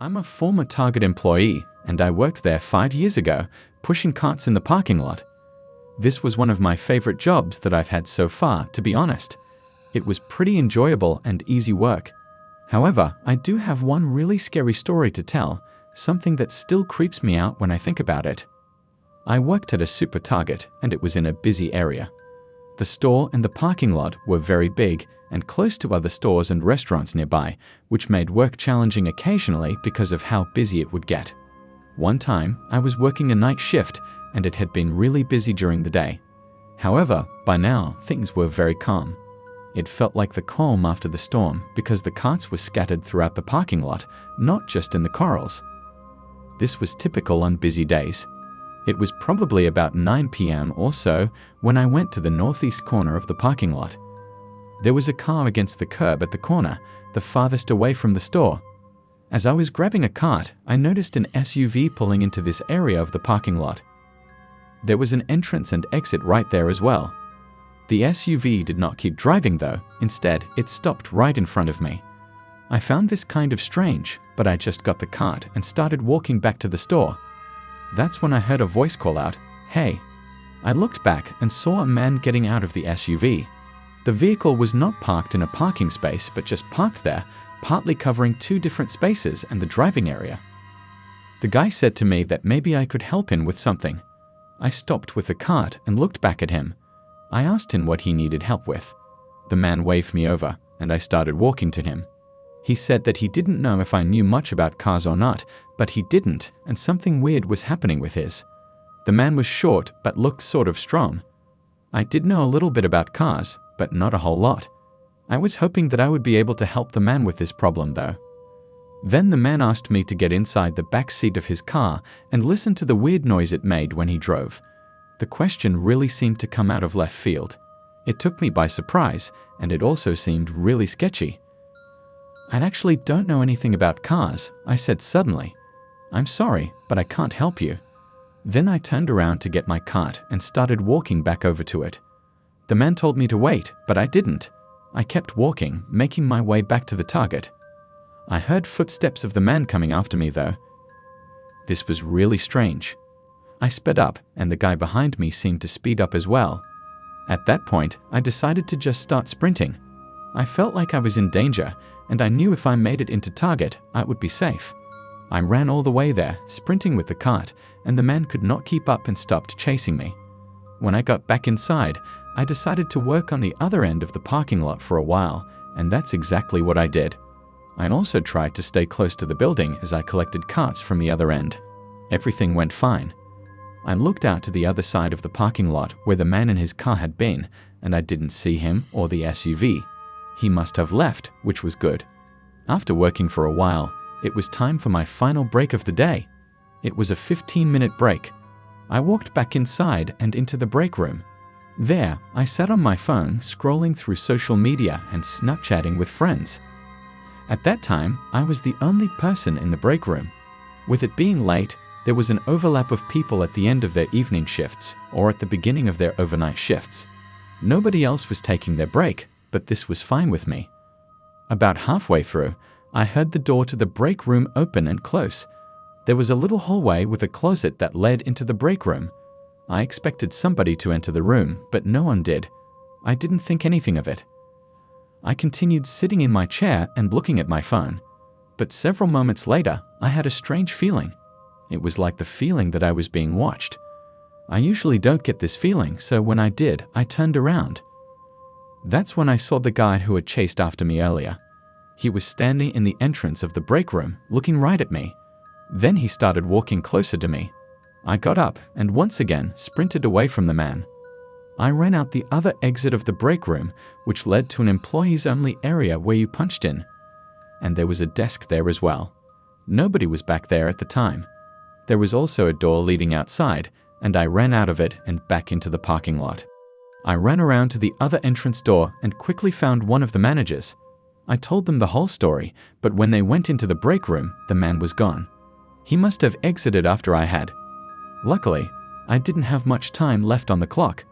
I'm a former Target employee, and I worked there 5 years ago, pushing carts in the parking lot. This was one of my favorite jobs that I've had so far, to be honest. It was pretty enjoyable and easy work. However, I do have one really scary story to tell, something that still creeps me out when I think about it. I worked at a super Target, and it was in a busy area. The store and the parking lot were very big and close to other stores and restaurants nearby, which made work challenging occasionally because of how busy it would get. One time, I was working a night shift, and it had been really busy during the day. However, by now, things were very calm. It felt like the calm after the storm because the carts were scattered throughout the parking lot, not just in the corrals. This was typical on busy days. It was probably about 9 p.m. or so when I went to the northeast corner of the parking lot. There was a car against the curb at the corner, the farthest away from the store. As I was grabbing a cart, I noticed an SUV pulling into this area of the parking lot. There was an entrance and exit right there as well. The SUV did not keep driving though. Instead, it stopped right in front of me. I found this kind of strange, but I just got the cart and started walking back to the store. That's when I heard a voice call out, "Hey." I looked back and saw a man getting out of the SUV. The vehicle was not parked in a parking space, but just parked there, partly covering 2 different spaces and the driving area. The guy said to me that maybe I could help him with something. I stopped with the cart and looked back at him. I asked him what he needed help with. The man waved me over, and I started walking to him. He said that he didn't know if I knew much about cars or not, but he didn't, and something weird was happening with his. The man was short, but looked sort of strong. I did know a little bit about cars, but not a whole lot. I was hoping that I would be able to help the man with this problem though. Then the man asked me to get inside the back seat of his car and listen to the weird noise it made when he drove. The question really seemed to come out of left field. It took me by surprise, and it also seemed really sketchy. "I actually don't know anything about cars," I said suddenly. "I'm sorry, but I can't help you." Then I turned around to get my cart and started walking back over to it. The man told me to wait, but I didn't. I kept walking, making my way back to the Target. I heard footsteps of the man coming after me though. This was really strange. I sped up, and the guy behind me seemed to speed up as well. At that point, I decided to just start sprinting. I felt like I was in danger, and I knew if I made it into Target, I would be safe. I ran all the way there, sprinting with the cart, and the man could not keep up and stopped chasing me. When I got back inside, I decided to work on the other end of the parking lot for a while, and that's exactly what I did. I also tried to stay close to the building as I collected carts from the other end. Everything went fine. I looked out to the other side of the parking lot where the man in his car had been, and I didn't see him or the SUV. He must have left, which was good. After working for a while, it was time for my final break of the day. It was a 15-minute break. I walked back inside and into the break room. There, I sat on my phone, scrolling through social media and Snapchatting with friends. At that time, I was the only person in the break room. With it being late, there was an overlap of people at the end of their evening shifts or at the beginning of their overnight shifts. Nobody else was taking their break, but this was fine with me. About halfway through, I heard the door to the break room open and close. There was a little hallway with a closet that led into the break room. I expected somebody to enter the room, but no one did. I didn't think anything of it. I continued sitting in my chair and looking at my phone. But several moments later, I had a strange feeling. It was like the feeling that I was being watched. I usually don't get this feeling, so when I did, I turned around. That's when I saw the guy who had chased after me earlier. He was standing in the entrance of the break room, looking right at me. Then he started walking closer to me. I got up and once again sprinted away from the man. I ran out the other exit of the break room, which led to an employees-only area where you punched in. And there was a desk there as well. Nobody was back there at the time. There was also a door leading outside, and I ran out of it and back into the parking lot. I ran around to the other entrance door and quickly found one of the managers. I told them the whole story, but when they went into the break room, the man was gone. He must have exited after I had. Luckily, I didn't have much time left on the clock.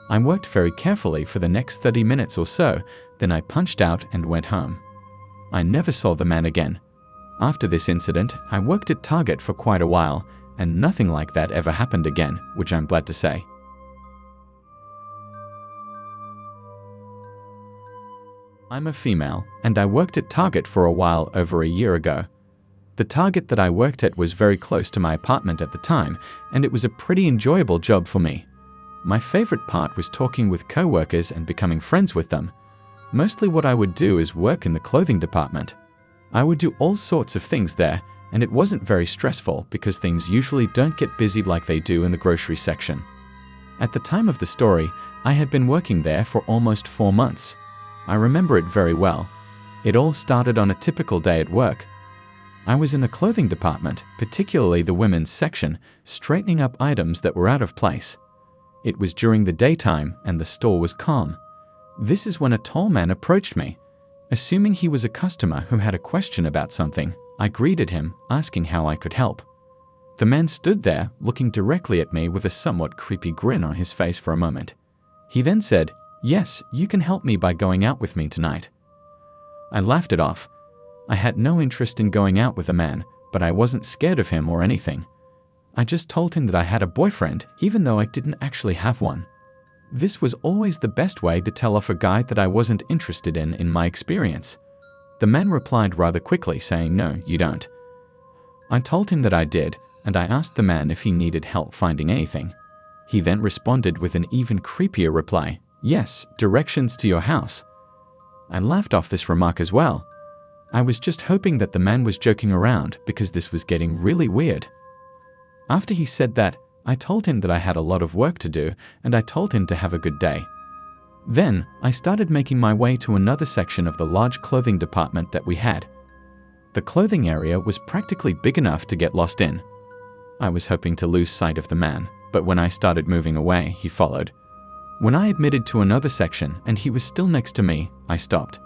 I worked very carefully for the next 30 minutes or so, then I punched out and went home. I never saw the man again. After this incident, I worked at Target for quite a while, and nothing like that ever happened again, which I'm glad to say. I'm a female, and I worked at Target for a while over a year ago. The Target that I worked at was very close to my apartment at the time, and it was a pretty enjoyable job for me. My favorite part was talking with co-workers and becoming friends with them. Mostly what I would do is work in the clothing department. I would do all sorts of things there, and it wasn't very stressful because things usually don't get busy like they do in the grocery section. At the time of the story, I had been working there for almost 4 months. I remember it very well. It all started on a typical day at work. I was in the clothing department, particularly the women's section, straightening up items that were out of place. It was during the daytime and the store was calm. This is when a tall man approached me. Assuming he was a customer who had a question about something, I greeted him, asking how I could help. The man stood there, looking directly at me with a somewhat creepy grin on his face for a moment. He then said, "Yes, you can help me by going out with me tonight." I laughed it off. I had no interest in going out with a man, but I wasn't scared of him or anything. I just told him that I had a boyfriend, even though I didn't actually have one. This was always the best way to tell off a guy that I wasn't interested in my experience. The man replied rather quickly, saying, "No, you don't." I told him that I did, and I asked the man if he needed help finding anything. He then responded with an even creepier reply, "Yes, directions to your house." I laughed off this remark as well. I was just hoping that the man was joking around because this was getting really weird. After he said that, I told him that I had a lot of work to do, and I told him to have a good day. Then, I started making my way to another section of the large clothing department that we had. The clothing area was practically big enough to get lost in. I was hoping to lose sight of the man, but when I started moving away, he followed. When I admitted to another section and he was still next to me, I stopped.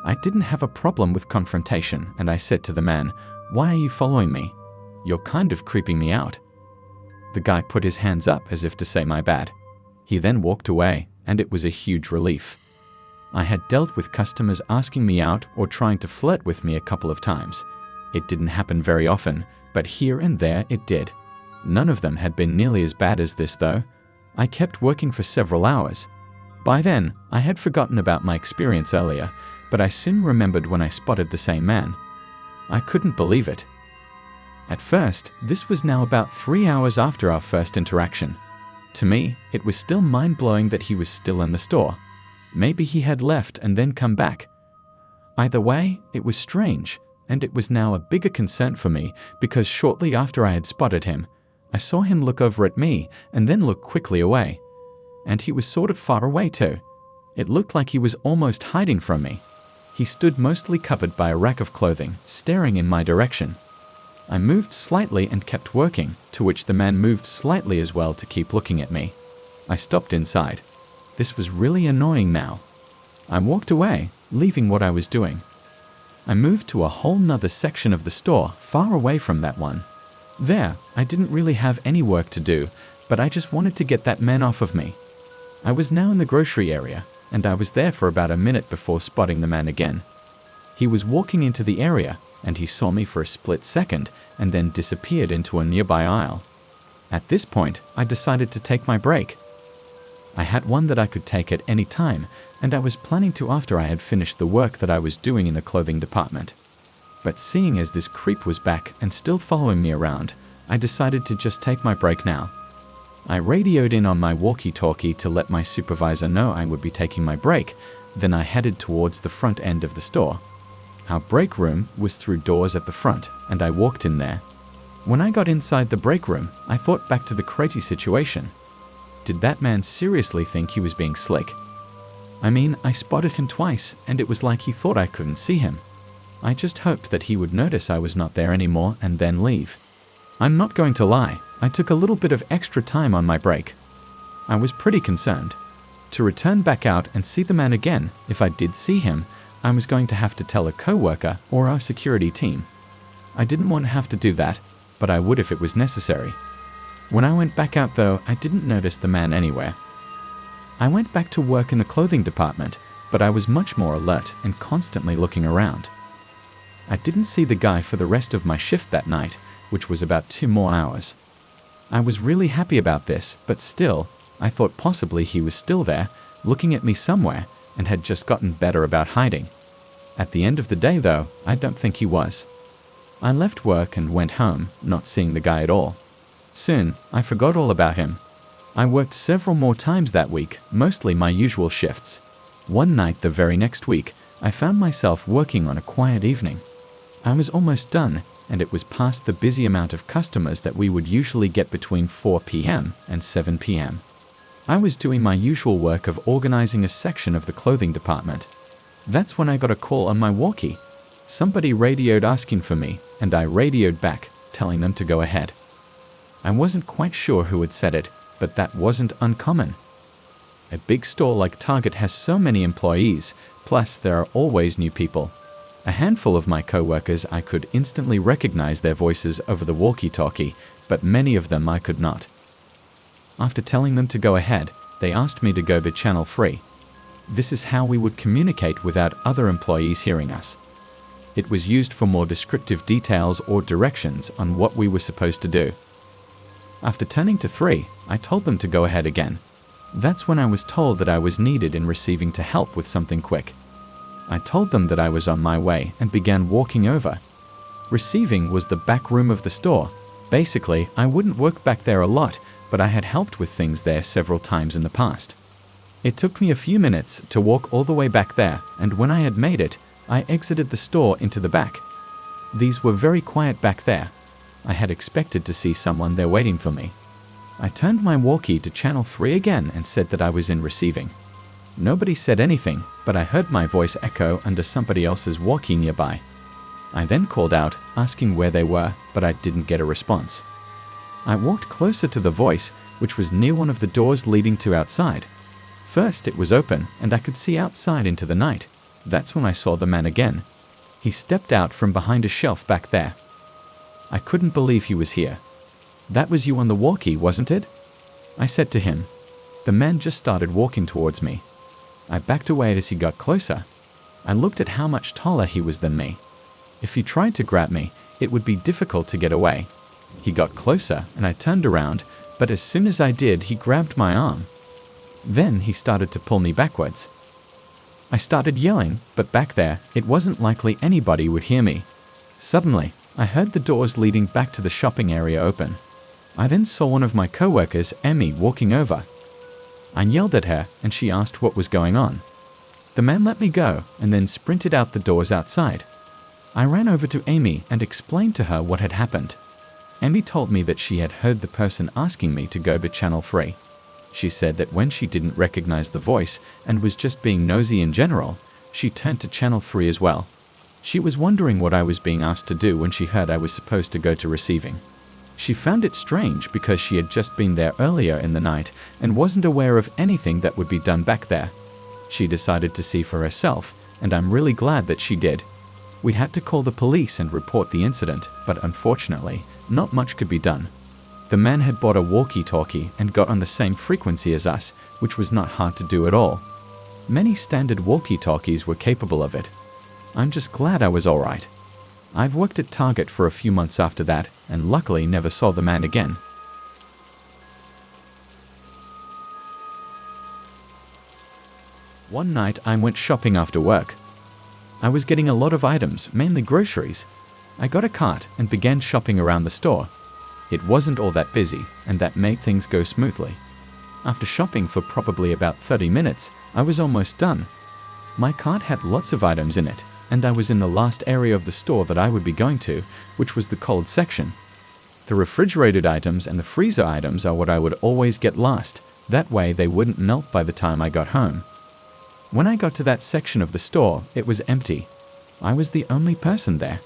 I didn't have a problem with confrontation, and I said to the man, "Why are you following me? You're kind of creeping me out." The guy put his hands up as if to say my bad. He then walked away, and it was a huge relief. I had dealt with customers asking me out or trying to flirt with me a couple of times. It didn't happen very often, but here and there it did. None of them had been nearly as bad as this though. I kept working for several hours. By then, I had forgotten about my experience earlier, but I soon remembered when I spotted the same man. I couldn't believe it. At first, this was now about 3 hours after our first interaction. To me, it was still mind-blowing that he was still in the store. Maybe he had left and then come back. Either way, it was strange, and it was now a bigger concern for me because shortly after I had spotted him, I saw him look over at me and then look quickly away. And he was sort of far away too. It looked like he was almost hiding from me. He stood mostly covered by a rack of clothing, staring in my direction. I moved slightly and kept working, to which the man moved slightly as well to keep looking at me. I stopped inside. This was really annoying now. I walked away, leaving what I was doing. I moved to a whole nother section of the store, far away from that one. There, I didn't really have any work to do, but I just wanted to get that man off of me. I was now in the grocery area, and I was there for about a minute before spotting the man again. He was walking into the area, and he saw me for a split second and then disappeared into a nearby aisle. At this point, I decided to take my break. I had one that I could take at any time, and I was planning to after I had finished the work that I was doing in the clothing department. But seeing as this creep was back and still following me around, I decided to just take my break now. I radioed in on my walkie-talkie to let my supervisor know I would be taking my break, then I headed towards the front end of the store. Our break room was through doors at the front, and I walked in there. When I got inside the break room, I thought back to the crazy situation. Did that man seriously think he was being slick? I mean, I spotted him twice, and it was like he thought I couldn't see him. I just hoped that he would notice I was not there anymore and then leave. I'm not going to lie, I took a little bit of extra time on my break. I was pretty concerned. To return back out and see the man again, if I did see him, I was going to have to tell a coworker or our security team. I didn't want to have to do that, but I would if it was necessary. When I went back out though, I didn't notice the man anywhere. I went back to work in the clothing department, but I was much more alert and constantly looking around. I didn't see the guy for the rest of my shift that night, which was about 2 more hours. I was really happy about this, but still, I thought possibly he was still there, looking at me somewhere, and had just gotten better about hiding. At the end of the day, though, I don't think he was. I left work and went home, not seeing the guy at all. Soon, I forgot all about him. I worked several more times that week, mostly my usual shifts. One night the very next week, I found myself working on a quiet evening. I was almost done, and it was past the busy amount of customers that we would usually get between 4 p.m. and 7 p.m. I was doing my usual work of organizing a section of the clothing department. That's when I got a call on my walkie. Somebody radioed asking for me, and I radioed back, telling them to go ahead. I wasn't quite sure who had said it, but that wasn't uncommon. A big store like Target has so many employees, plus there are always new people. A handful of my co-workers I could instantly recognize their voices over the walkie-talkie, but many of them I could not. After telling them to go ahead, they asked me to go to Channel 3. This is how we would communicate without other employees hearing us. It was used for more descriptive details or directions on what we were supposed to do. After turning to 3, I told them to go ahead again. That's when I was told that I was needed in receiving to help with something quick. I told them that I was on my way and began walking over. Receiving was the back room of the store. Basically, I wouldn't work back there a lot, but I had helped with things there several times in the past. It took me a few minutes to walk all the way back there, and when I had made it, I exited the store into the back. These were very quiet back there. I had expected to see someone there waiting for me. I turned my walkie to Channel 3 again and said that I was in receiving. Nobody said anything, but I heard my voice echo under somebody else's walkie nearby. I then called out, asking where they were, but I didn't get a response. I walked closer to the voice, which was near one of the doors leading to outside. First, it was open, and I could see outside into the night. That's when I saw the man again. He stepped out from behind a shelf back there. I couldn't believe he was here. "That was you on the walkie, wasn't it?" I said to him. The man just started walking towards me. I backed away as he got closer. I looked at how much taller he was than me. If he tried to grab me, it would be difficult to get away. He got closer and I turned around, but as soon as I did, he grabbed my arm. Then he started to pull me backwards. I started yelling, but back there, it wasn't likely anybody would hear me. Suddenly, I heard the doors leading back to the shopping area open. I then saw one of my co-workers, Emmy, walking over. I yelled at her and she asked what was going on. The man let me go and then sprinted out the doors outside. I ran over to Amy and explained to her what had happened. Amy told me that she had heard the person asking me to go to Channel 3. She said that when she didn't recognize the voice and was just being nosy in general, she turned to Channel 3 as well. She was wondering what I was being asked to do when she heard I was supposed to go to receiving. She found it strange because she had just been there earlier in the night and wasn't aware of anything that would be done back there. She decided to see for herself, and I'm really glad that she did. We had to call the police and report the incident, but unfortunately, not much could be done. The man had bought a walkie-talkie and got on the same frequency as us, which was not hard to do at all. Many standard walkie-talkies were capable of it. I'm just glad I was all right. I've worked at Target for a few months after that, and luckily never saw the man again. One night I went shopping after work. I was getting a lot of items, mainly groceries. I got a cart and began shopping around the store. It wasn't all that busy, and that made things go smoothly. After shopping for probably about 30 minutes, I was almost done. My cart had lots of items in it, and I was in the last area of the store that I would be going to, which was the cold section. The refrigerated items and the freezer items are what I would always get last. That way they wouldn't melt by the time I got home. When I got to that section of the store, it was empty. I was the only person there.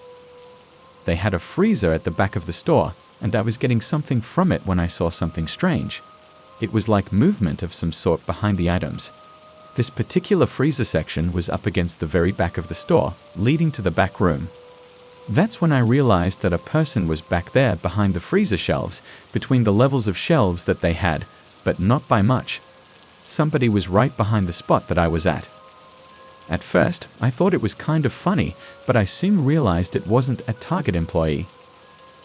They had a freezer at the back of the store, and I was getting something from it when I saw something strange. It was like movement of some sort behind the items. This particular freezer section was up against the very back of the store, leading to the back room. That's when I realized that a person was back there behind the freezer shelves, between the levels of shelves that they had, but not by much. Somebody was right behind the spot that I was at. At first, I thought it was kind of funny, but I soon realized it wasn't a Target employee.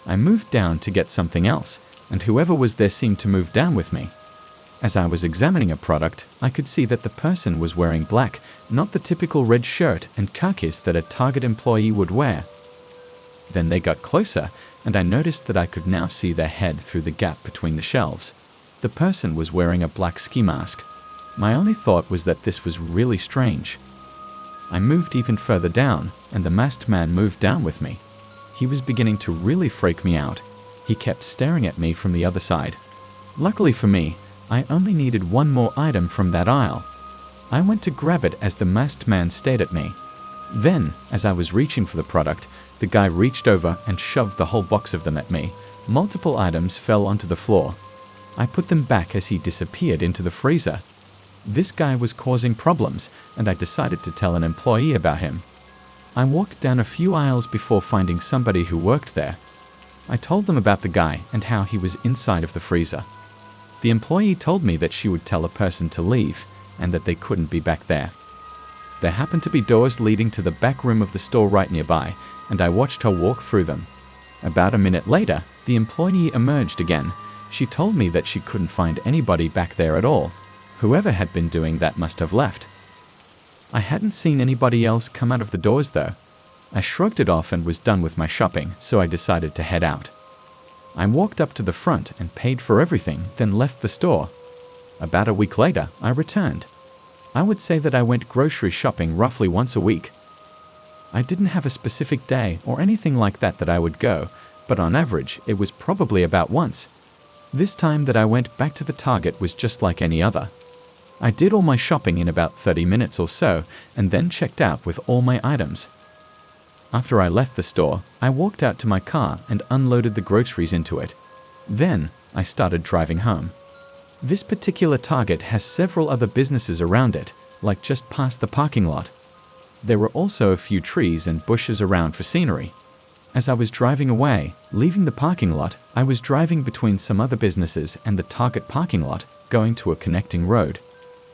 I moved down to get something else, and whoever was there seemed to move down with me. As I was examining a product, I could see that the person was wearing black, not the typical red shirt and khakis that a Target employee would wear. Then they got closer, and I noticed that I could now see their head through the gap between the shelves. The person was wearing a black ski mask. My only thought was that this was really strange. I moved even further down, and the masked man moved down with me. He was beginning to really freak me out. He kept staring at me from the other side. Luckily for me, I only needed one more item from that aisle. I went to grab it as the masked man stared at me. Then, as I was reaching for the product, the guy reached over and shoved the whole box of them at me. Multiple items fell onto the floor. I put them back as he disappeared into the freezer. This guy was causing problems, and I decided to tell an employee about him. I walked down a few aisles before finding somebody who worked there. I told them about the guy and how he was inside of the freezer. The employee told me that she would tell a person to leave, and that they couldn't be back there. There happened to be doors leading to the back room of the store right nearby, and I watched her walk through them. About a minute later, the employee emerged again. She told me that she couldn't find anybody back there at all. Whoever had been doing that must have left. I hadn't seen anybody else come out of the doors though. I shrugged it off and was done with my shopping, so I decided to head out. I walked up to the front and paid for everything, then left the store. About a week later, I returned. I would say that I went grocery shopping roughly once a week. I didn't have a specific day or anything like that I would go, but on average, it was probably about once. This time that I went back to the Target was just like any other. I did all my shopping in about 30 minutes or so, and then checked out with all my items. After I left the store, I walked out to my car and unloaded the groceries into it. Then, I started driving home. This particular Target has several other businesses around it, like just past the parking lot. There were also a few trees and bushes around for scenery. As I was driving away, leaving the parking lot, I was driving between some other businesses and the Target parking lot, going to a connecting road.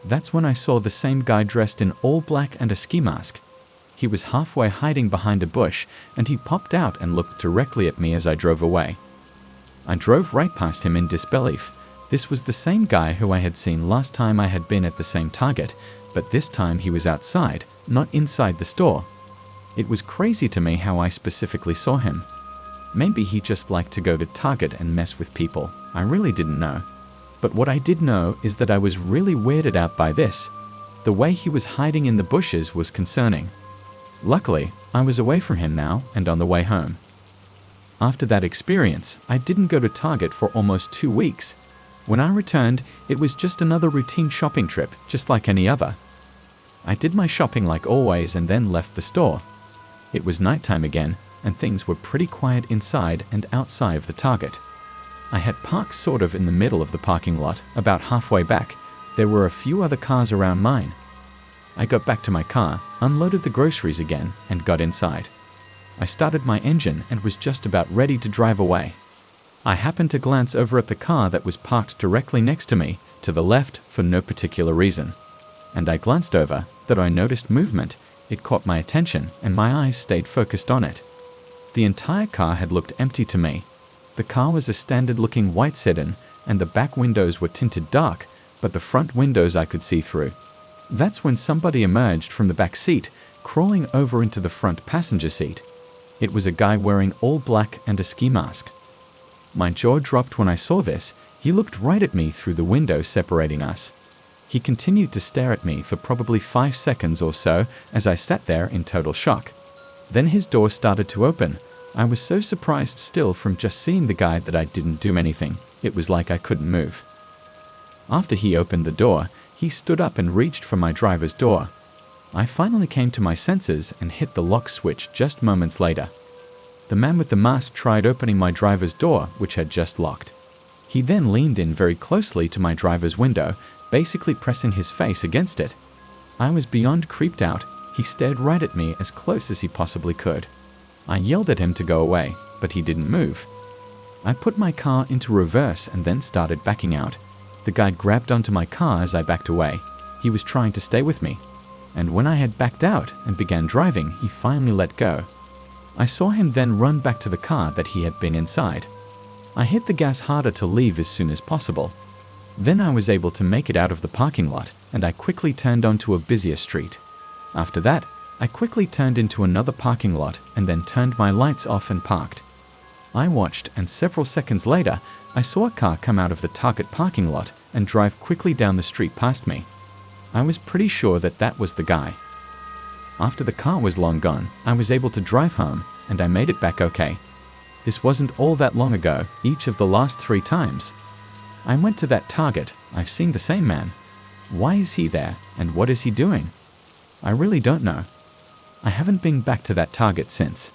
That's when I saw the same guy dressed in all black and a ski mask. He was halfway hiding behind a bush, and he popped out and looked directly at me as I drove away. I drove right past him in disbelief. This was the same guy who I had seen last time I had been at the same Target, but this time he was outside, not inside the store. It was crazy to me how I specifically saw him. Maybe he just liked to go to Target and mess with people. I really didn't know. But what I did know is that I was really weirded out by this. The way he was hiding in the bushes was concerning. Luckily, I was away from him now and on the way home. After that experience, I didn't go to Target for almost 2 weeks. When I returned, it was just another routine shopping trip, just like any other. I did my shopping like always and then left the store. It was nighttime again, and things were pretty quiet inside and outside of the Target. I had parked sort of in the middle of the parking lot, about halfway back. There were a few other cars around mine. I got back to my car, unloaded the groceries again, and got inside. I started my engine and was just about ready to drive away. I happened to glance over at the car that was parked directly next to me, to the left, for no particular reason. And I glanced over, that I noticed movement. It caught my attention, and my eyes stayed focused on it. The entire car had looked empty to me. The car was a standard-looking white sedan, and the back windows were tinted dark, but the front windows I could see through. That's when somebody emerged from the back seat, crawling over into the front passenger seat. It was a guy wearing all black and a ski mask. My jaw dropped when I saw this. He looked right at me through the window separating us. He continued to stare at me for probably 5 seconds or so as I sat there in total shock. Then his door started to open. I was so surprised still from just seeing the guy that I didn't do anything. It was like I couldn't move. After he opened the door, he stood up and reached for my driver's door. I finally came to my senses and hit the lock switch just moments later. The man with the mask tried opening my driver's door, which had just locked. He then leaned in very closely to my driver's window, basically pressing his face against it. I was beyond creeped out. He stared right at me as close as he possibly could. I yelled at him to go away, but he didn't move. I put my car into reverse and then started backing out. The guy grabbed onto my car as I backed away. He was trying to stay with me. and when I had backed out and began driving, he finally let go. I saw him then run back to the car that he had been inside. I hit the gas harder to leave as soon as possible. Then I was able to make it out of the parking lot, and I quickly turned onto a busier street. After that, I quickly turned into another parking lot and then turned my lights off and parked. I watched, and several seconds later, I saw a car come out of the Target parking lot and drive quickly down the street past me. I was pretty sure that that was the guy. After the car was long gone, I was able to drive home, and I made it back okay. This wasn't all that long ago, each of the last 3 times. I went to that Target. I've seen the same man. Why is he there, and what is he doing? I really don't know. I haven't been back to that Target since.